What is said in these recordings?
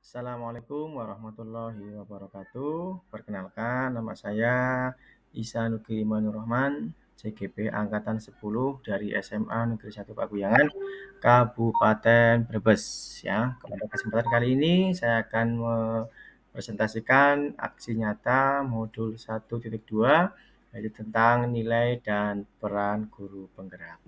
Assalamualaikum warahmatullahi wabarakatuh. Perkenalkan, nama saya Isa Nugi Imanur Rahman, CGP Angkatan 10 dari SMA Negeri 1 Paguyangan, Kabupaten Brebes. Ya, pada kesempatan kali ini saya akan mempresentasikan aksi nyata modul 1.2 yaitu tentang nilai dan peran guru penggerak.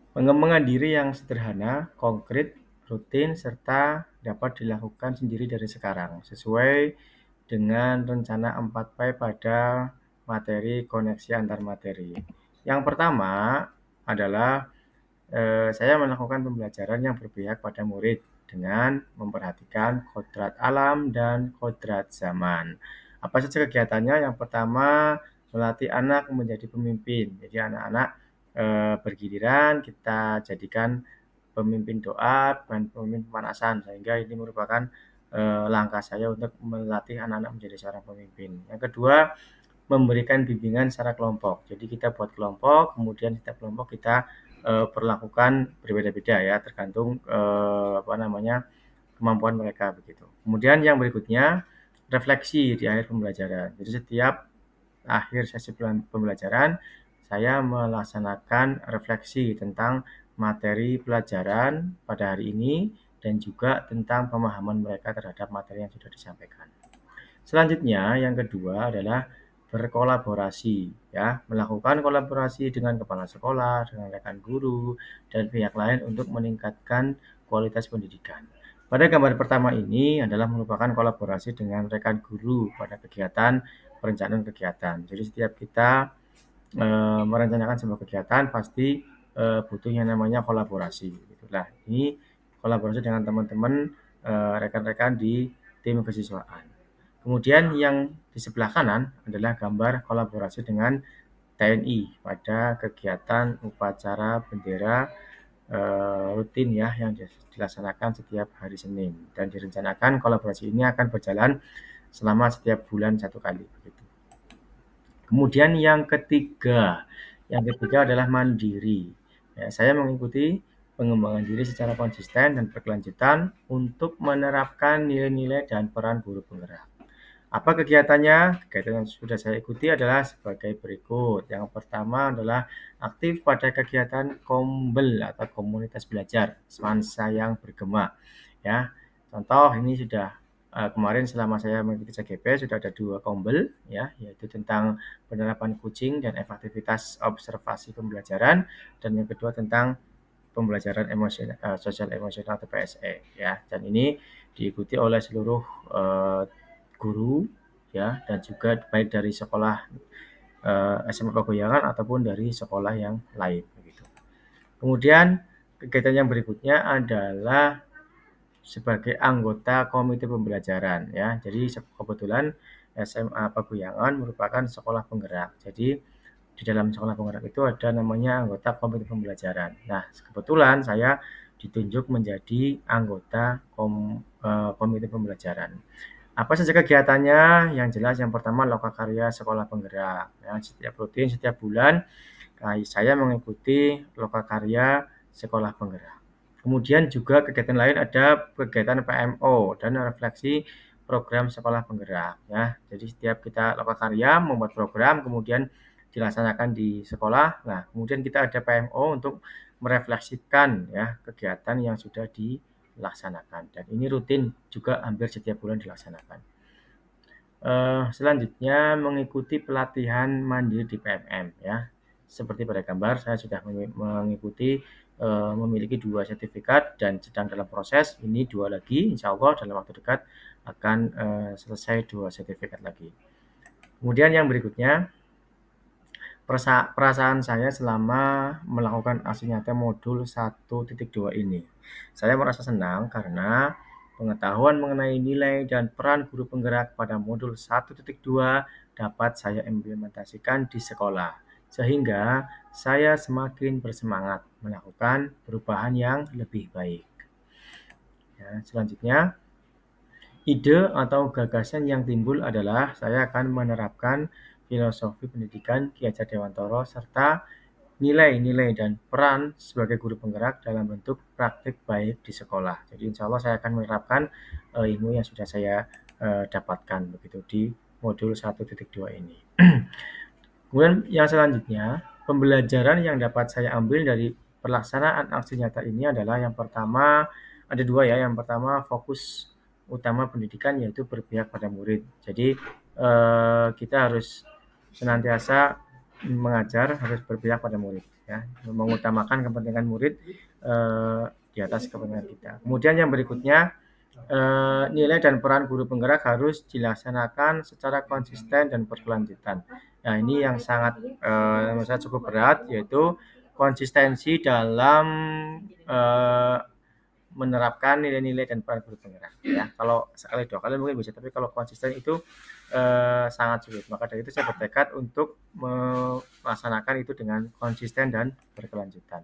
Pengembangan diri yang sederhana, konkret, rutin, serta dapat dilakukan sendiri dari sekarang, sesuai dengan rencana 4P pada materi koneksi antar materi. Yang pertama adalah saya melakukan pembelajaran yang berpihak pada murid dengan memperhatikan kodrat alam dan kodrat zaman. Apa saja kegiatannya? Yang pertama, melatih anak menjadi pemimpin. Jadi anak-anak bergiliran kita jadikan pemimpin doa dan pemimpin pemanasan, sehingga ini merupakan langkah saya untuk melatih anak-anak menjadi seorang pemimpin. Yang kedua, memberikan bimbingan secara kelompok. Jadi kita buat kelompok, kemudian setiap kelompok kita perlakukan berbeda-beda ya, tergantung kemampuan mereka begitu. Kemudian yang berikutnya, refleksi di akhir pembelajaran. Jadi setiap akhir sesi pembelajaran saya melaksanakan refleksi tentang materi pelajaran pada hari ini dan juga tentang pemahaman mereka terhadap materi yang sudah disampaikan. Selanjutnya, yang kedua adalah berkolaborasi, ya, melakukan kolaborasi dengan kepala sekolah, dengan rekan guru, dan pihak lain untuk meningkatkan kualitas pendidikan. Pada gambar pertama ini adalah merupakan kolaborasi dengan rekan guru pada kegiatan perencanaan kegiatan. Jadi setiap kita merencanakan sebuah kegiatan pasti butuh yang namanya kolaborasi. Itulah ini kolaborasi dengan teman-teman rekan-rekan di tim kesiswaan. Kemudian yang di sebelah kanan adalah gambar kolaborasi dengan TNI pada kegiatan upacara bendera rutin ya yang dilaksanakan setiap hari Senin dan direncanakan kolaborasi ini akan berjalan selama setiap bulan 1 kali begitu. Kemudian yang ketiga adalah mandiri. Ya, saya mengikuti pengembangan diri secara konsisten dan berkelanjutan untuk menerapkan nilai-nilai dan peran guru penggerak. Apa kegiatannya? Kegiatan yang sudah saya ikuti adalah sebagai berikut. Yang pertama adalah aktif pada kegiatan kombel atau komunitas belajar semansa yang bergema. Ya, contoh ini sudah kemarin selama saya mengikuti CGP sudah ada 2 kombel ya, yaitu tentang penerapan kucing dan efektivitas observasi pembelajaran dan yang kedua tentang pembelajaran sosial emosional atau PSE ya. Dan ini diikuti oleh seluruh guru ya dan juga baik dari sekolah SMA Paguyangan ataupun dari sekolah yang lain begitu. Kemudian kegiatan yang berikutnya adalah sebagai anggota komite pembelajaran ya. Jadi kebetulan SMA Paguyangan merupakan sekolah penggerak. Jadi di dalam sekolah penggerak itu ada namanya anggota komite pembelajaran. Nah, kebetulan saya ditunjuk menjadi anggota komite pembelajaran. Apa saja kegiatannya? Yang jelas yang pertama lokakarya sekolah penggerak. Ya, setiap rutin, setiap bulan saya mengikuti lokakarya sekolah penggerak. Kemudian juga kegiatan lain ada kegiatan PMO dan refleksi program sekolah penggerak. Ya, jadi setiap kita lokakarya membuat program, kemudian dilaksanakan di sekolah. Nah, kemudian kita ada PMO untuk merefleksikan ya kegiatan yang sudah dilaksanakan dan ini rutin juga hampir setiap bulan dilaksanakan. Selanjutnya mengikuti pelatihan mandiri di PMM ya. Seperti pada gambar saya sudah mengikuti memiliki 2 sertifikat dan sedang dalam proses ini 2 lagi insya Allah dalam waktu dekat akan selesai 2 sertifikat lagi. Kemudian yang berikutnya perasaan saya selama melakukan aksi nyata modul 1.2 ini. Saya merasa senang karena pengetahuan mengenai nilai dan peran guru penggerak pada modul 1.2 dapat saya implementasikan di sekolah, sehingga saya semakin bersemangat melakukan perubahan yang lebih baik. Ya, selanjutnya, ide atau gagasan yang timbul adalah saya akan menerapkan filosofi pendidikan Ki Hajar Dewantara serta nilai-nilai dan peran sebagai guru penggerak dalam bentuk praktik baik di sekolah. Jadi insya Allah saya akan menerapkan ilmu yang sudah saya dapatkan begitu di modul 1.2 ini. Kemudian yang selanjutnya, pembelajaran yang dapat saya ambil dari pelaksanaan aksi nyata ini adalah yang pertama, ada dua ya. Yang pertama, fokus utama pendidikan yaitu berpihak pada murid. Jadi kita harus senantiasa mengajar, harus berpihak pada murid ya, mengutamakan kepentingan murid di atas kepentingan kita. Kemudian yang berikutnya, nilai dan peran guru penggerak harus dilaksanakan secara konsisten dan berkelanjutan. Nah, ini yang sangat menurut saya cukup berat, yaitu konsistensi dalam menerapkan nilai-nilai dan peran guru penggerak. Ya, kalau sekali dua kali mungkin bisa, tapi kalau konsisten itu sangat sulit. Maka dari itu saya bertekad untuk melaksanakan itu dengan konsisten dan berkelanjutan.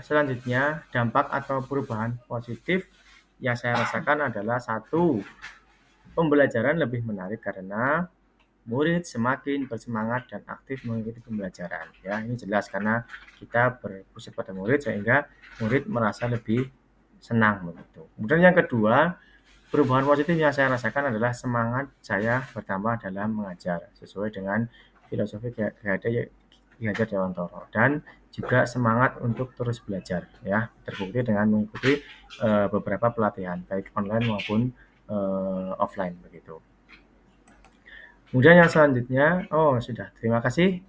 Selanjutnya, dampak atau perubahan positif yang saya rasakan adalah satu, pembelajaran lebih menarik karena murid semakin bersemangat dan aktif mengikuti pembelajaran. Ya, ini jelas karena kita berpusat pada murid sehingga murid merasa lebih senang begitu. Kemudian yang kedua, perubahan positif yang saya rasakan adalah semangat saya bertambah dalam mengajar sesuai dengan filosofi Ki Hajar Dewantara dan juga semangat untuk terus belajar ya, terbukti dengan mengikuti beberapa pelatihan baik online maupun offline begitu. Kemudian yang selanjutnya, sudah. Terima kasih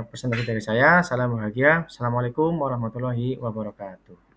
presentasi dari saya. Salam bahagia. Assalamualaikum warahmatullahi wabarakatuh.